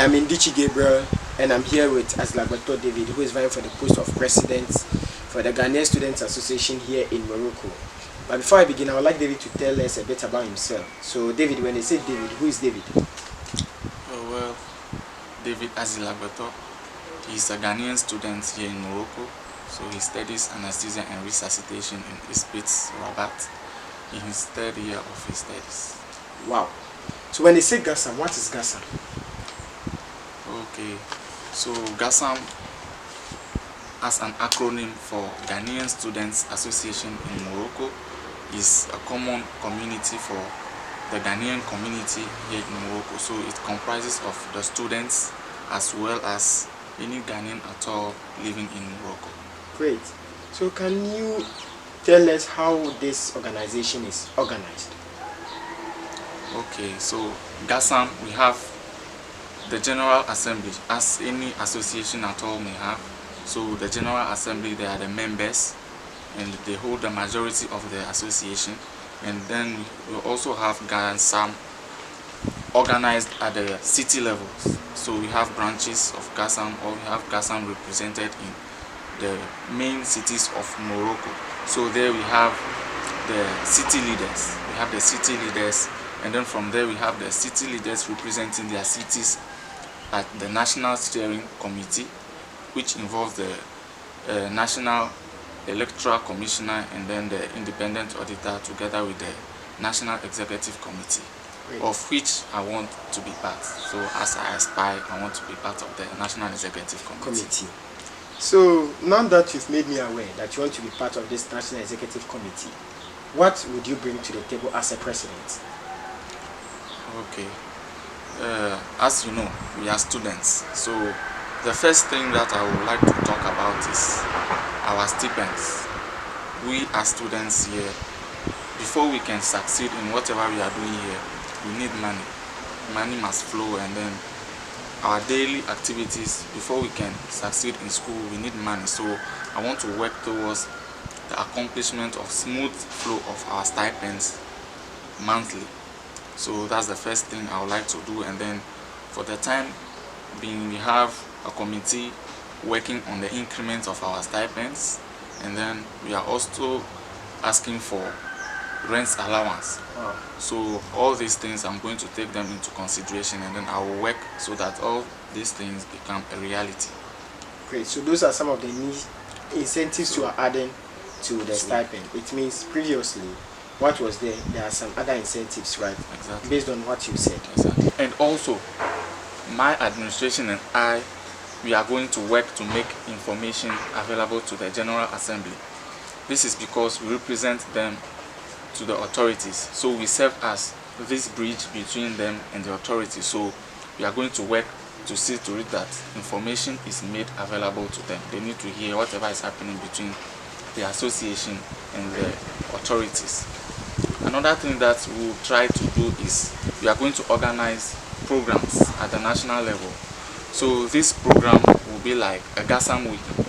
I'm Indichi Gabriel, and I'm here with Azilagbetor David, who is vying for the post of president for the Ghanaian Students Association here in Morocco. But before I begin, I would like David to tell us a bit about himself. So, David, when they say David, who is David? Oh, well, David Azilagbetor. He's a Ghanaian student here in Morocco. So he studies anesthesia and resuscitation in Ispitz, Rabat, in his third year of his studies. Wow. So when they say GHASAM, what is GHASAM? Okay, so GHASAM, as an acronym for Ghanaian Students Association in Morocco, is a common community for the Ghanaian community here in Morocco. So it comprises of the students as well as any Ghanaian at all living in Morocco. Great. So can you tell us how this organization is organized? Okay, so GHASAM, we have the General Assembly, as any association at all may have. So the General Assembly, they are the members and they hold the majority of the association. And then we also have GHASAM organized at the city levels. So we have branches of GHASAM, or we have GHASAM represented in the main cities of Morocco. So there we have the city leaders. We have the city leaders, and then from there we have the city leaders representing their cities at the National Steering Committee, which involves the National Electoral Commissioner and then the Independent Auditor together with the National Executive Committee. Great. Of which I want to be part. So as I aspire, I want to be part of the National Executive Committee. So now that you've made me aware that you want to be part of this National Executive Committee, what would you bring to the table as a president? Okay. As you know, we are students. So the first thing that I would like to talk about is our stipends. We as students here, before we can succeed in whatever we are doing here, we need money. Money must flow, and then our daily activities, before we can succeed in school, we need money. So I want to work towards the accomplishment of smooth flow of our stipends monthly. So that's the first thing I would like to do. And then for the time being, we have a committee working on the increment of our stipends, and then we are also asking for rent allowance. Wow. So all these things, I'm going to take them into consideration, and then I will work so that all these things become a reality. Great. So those are some of the incentives you are adding to the stipend. It means previously what was there are some other incentives, right? Exactly. Based on what you said. Exactly. And also, my administration and I, we are going to work to make information available to the General Assembly. This is because we represent them to the authorities. So we serve as this bridge between them and the authorities. So we are going to work to see to it that information is made available to them. They need to hear whatever is happening between the association and the authorities. Another thing that we will try to do is we are going to organize programs at the national level. So this program will be like a GHASAM week.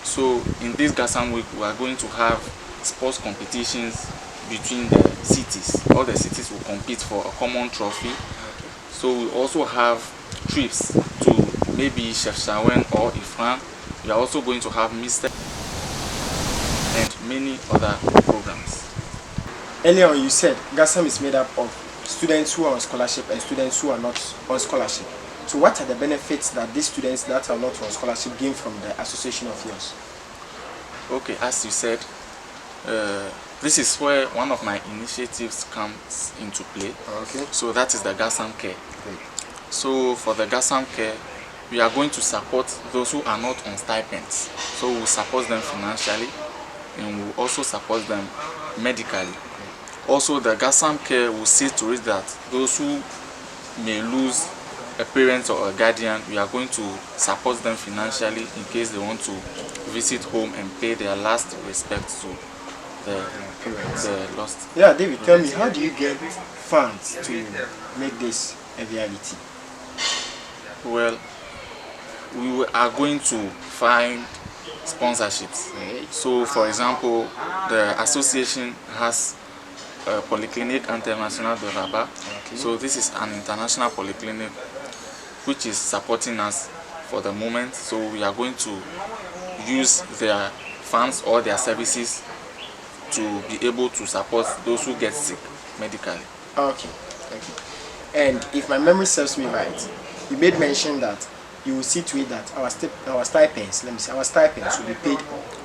So in this GHASAM week, we are going to have sports competitions between the cities. All the cities will compete for a common trophy. So we also have trips to maybe Chefchaouen or Ifran. We are also going to have Mr. and many other programs. Earlier on you said GHASAM is made up of students who are on scholarship and students who are not on scholarship. So what are the benefits that these students that are not on scholarship gain from the association of yours? Okay, as you said, this is where one of my initiatives comes into play. Okay. So that is the GHASAM Care. Great. So for the GHASAM Care, we are going to support those who are not on stipends. So we'll support them financially, and we'll also support them medically. Also, the GHASAM Care will see to it that those who may lose a parent or a guardian, we are going to support them financially in case they want to visit home and pay their last respects to the lost. Yeah, David, tell me, how do you get funds to make this a reality? Well, we are going to find sponsorships. So, for example, the association has Polyclinique International de Rabat. Okay. So this is an international polyclinic which is supporting us for the moment. So we are going to use their funds or their services to be able to support those who get sick medically. Okay. Okay. And if my memory serves me right, you made mention that you will see to it that our stipends, let me say, our stipends will be paid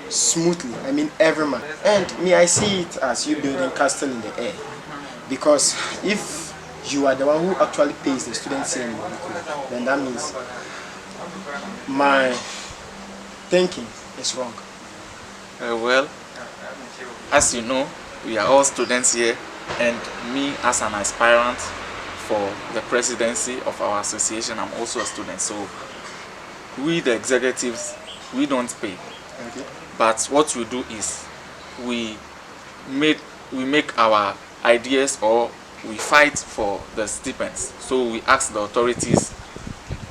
smoothly. I mean, every month. And me, I see it as you building castle in the air, because if you are the one who actually pays the students here in Morocco, then that means my thinking is wrong. Well, as you know, we are all students here, and me as an aspirant for the presidency of our association, I'm also a student. So we, the executives, we don't pay. Okay. But what we do is we make our ideas, or we fight for the stipends. So we ask the authorities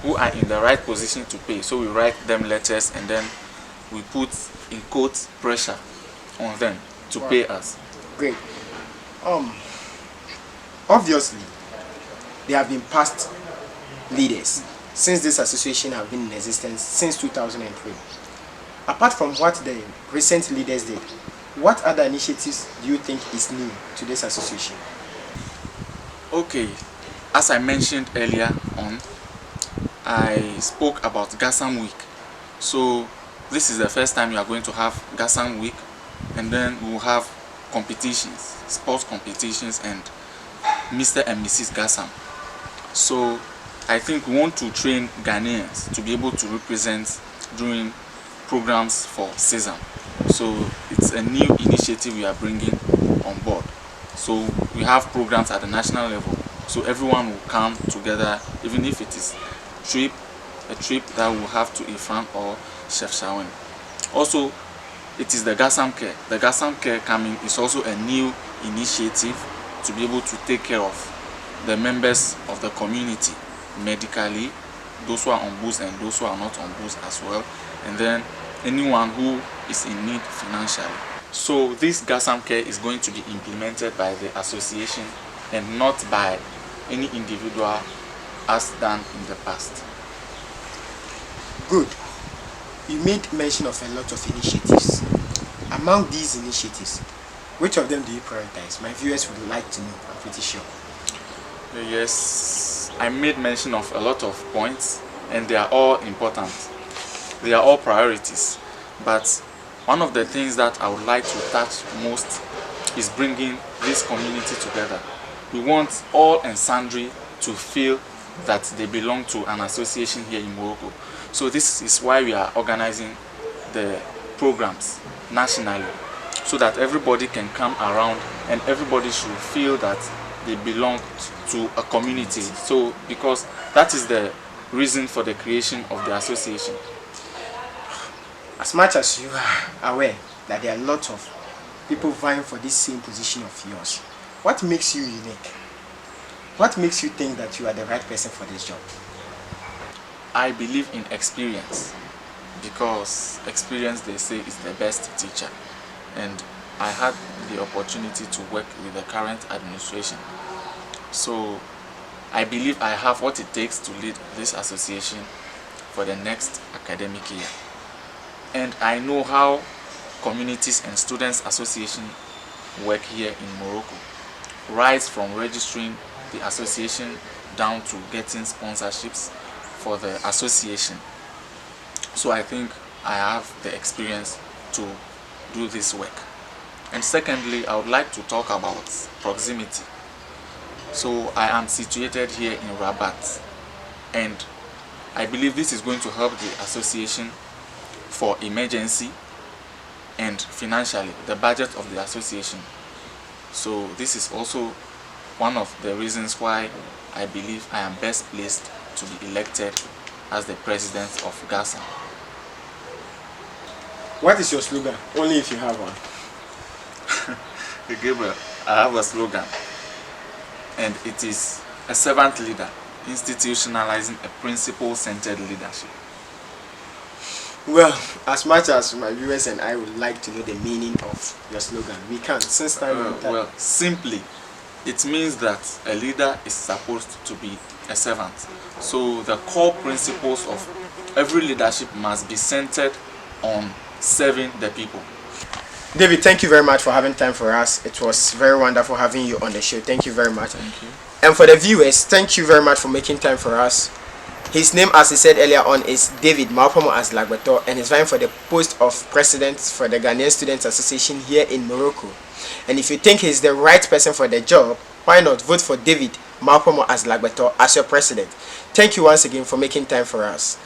who are in the right position to pay. So we write them letters, and then we put in quotes pressure on them to pay us. Great. Obviously, there have been past leaders since this association have been in existence since 2003. Apart from what the recent leaders did, what other initiatives do you think is new to this association? Okay, as I mentioned earlier on, I spoke about GHASAM week. So this is the first time you are going to have GHASAM week, and then we will have competitions, sports competitions, and Mr. and Mrs. GHASAM. So I think we want to train Ghanaians to be able to represent during programs for GHASAM. So it's a new initiative we are bringing on board. So we have programs at the national level, so everyone will come together, even if it is a trip that we will have to Ifran or Chef Shawen. Also, it is the GHASAM Care. The GHASAM Care coming is also a new initiative to be able to take care of the members of the community medically, those who are on boost and those who are not on boost as well, and then anyone who is in need financially. So this GHASAM Care is going to be implemented by the association and not by any individual as done in the past. Good. You made mention of a lot of initiatives. Among these initiatives, which of them do you prioritize? My viewers would like to know, I'm pretty sure. Yes, I made mention of a lot of points, and they are all important. They are all priorities. But one of the things that I would like to touch most is bringing this community together. We want all and sundry to feel that they belong to an association here in Morocco. So this is why we are organizing the programs nationally, so that everybody can come around and everybody should feel that they belong to a community. So because that is the reason for the creation of the association. As much as you are aware that there are a lot of people vying for this same position of yours, what makes you unique? What makes you think that you are the right person for this job? I believe in experience, because experience, they say, is the best teacher. And I had the opportunity to work with the current administration. So I believe I have what it takes to lead this association for the next academic year. And I know how communities and students association work here in Morocco, right from registering the association down to getting sponsorships for the association. So I think I have the experience to do this work. And secondly, I would like to talk about proximity. So I am situated here in Rabat, and I believe this is going to help the association for emergency and financially, the budget of the association. So this is also one of the reasons why I believe I am best placed to be elected as the president of GHASAM. What is your slogan? Only if you have one. Gabriel, I have a slogan, and it is a servant leader, institutionalizing a principle-centered leadership. Well, as much as my viewers and I would like to know the meaning of your slogan, we can't, since time to time. Well, simply, it means that a leader is supposed to be a servant. So the core principles of every leadership must be centered on serving the people. David, thank you very much for having time for us. It was very wonderful having you on the show. Thank you very much. Thank you. And for the viewers, thank you very much for making time for us. His name, as he said earlier on, is David Malpomo Azilagbetor, and he's vying for the post of president for the Ghanaian Students Association here in Morocco. And if you think he's the right person for the job, why not vote for David Malpomo Azilagbetor as your president? Thank you once again for making time for us.